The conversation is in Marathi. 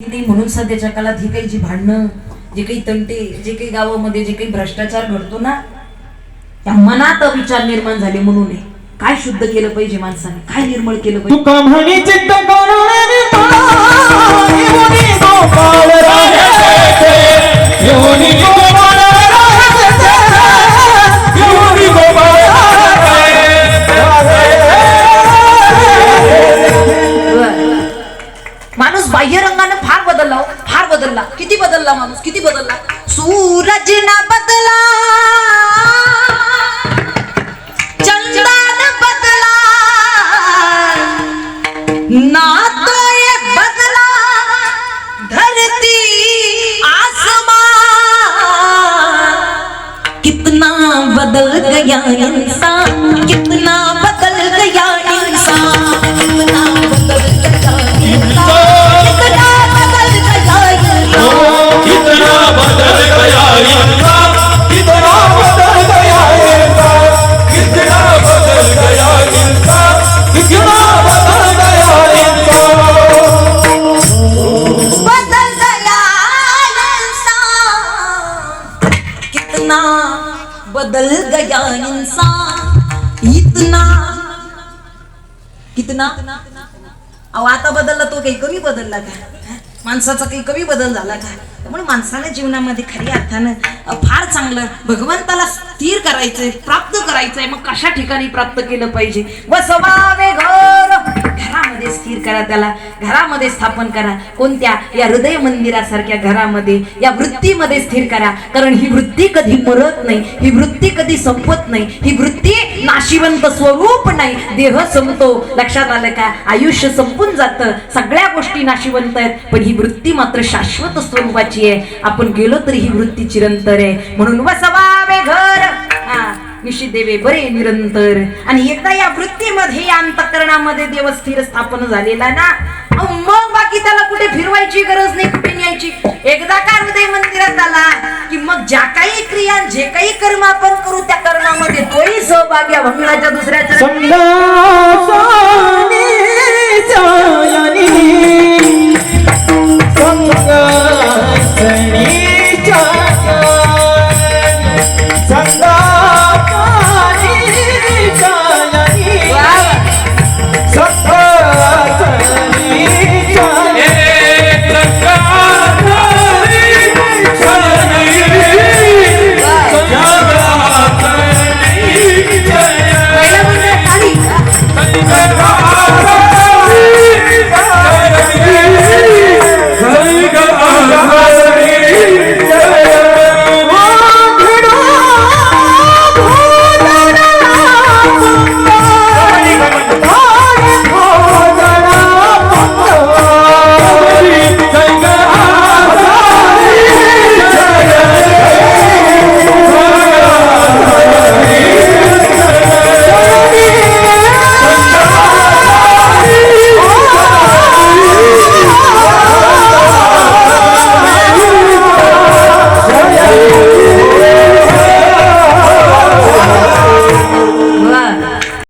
नाही म्हणून सध्याच्या काळात ही काही जी भांडणं, जे काही तंटे, जे काही गावामध्ये जे काही भ्रष्टाचार घडतो ना, त्या मनात विचार निर्माण झाले. म्हणून काय शुद्ध केलं पाहिजे माणसाने, काय निर्मळ केलं पाहिजे. तुका म्हणी चित्त करून माणूस बाह्य रंगाने फार बदलला हो, फार बदलला. किती बदलला माणूस, किती बदलला. सूरज ना बदला, चंद्र बदला, ना तो ये बदला धरती आसमान. कितना बदल गया इंसान, कितना बदल गया इंसान, कितना बदल गया इंसान, कितना बदल गया इंसान, कितना बदल गया इंसान, कितना बदल गया इंसान, कितना बदल गया इंसान, कितना बदल गया इंसान, बदल गया इंसान, कितना बदल गया इंसान, इतना कितना. अहो आता बदलला तो काही कमी बदलला का? माणसाचा काही कमी बदल झाला का? त्यामुळे माणसाने जीवनामध्ये खऱ्या अर्थानं फार चांगलं भगवंताला स्थिर करायचंय, प्राप्त करायचंय. मग कशा ठिकाणी प्राप्त केलं पाहिजे? वसवावे घर, घरामध्ये स्थिर करा, त्याला घरामध्ये स्थापन करा. कोणत्या? या हृदय मंदिरासारख्या घरामध्ये, या वृत्तीमध्ये स्थिर करा. कारण ही वृत्ती कधी मरत नाही, ही वृत्ती कधी संपत नाही, ही वृत्ती नाशिवंत स्वरूप नाही. देह संपतो, लक्षात आलं का? आयुष्य संपून जातं, सगळ्या गोष्टी नाशिवंत आहेत, पण ही वृत्ती मात्र शाश्वत स्वरूपाची आहे. आपण गेलो तरी ही वृत्ती चिरंतर आहे. म्हणून वसवावे घर, निश्चित देवे बरे निरंतर. आणि एकदा या वृत्तीमध्ये, या अंतःकरणामध्ये देव स्थिर स्थापन झालेला ना, मग बाकी त्याला कुठे फिरवायची गरज नाही, कुठे न्यायची. एकदा का हृदय मंदिरात आला की मग ज्या काही क्रिया, जे काही कर्म आपण करू, त्या कर्मामध्ये तोही सहभागी आहे. भंगणाच्या दुसऱ्याच्या समजा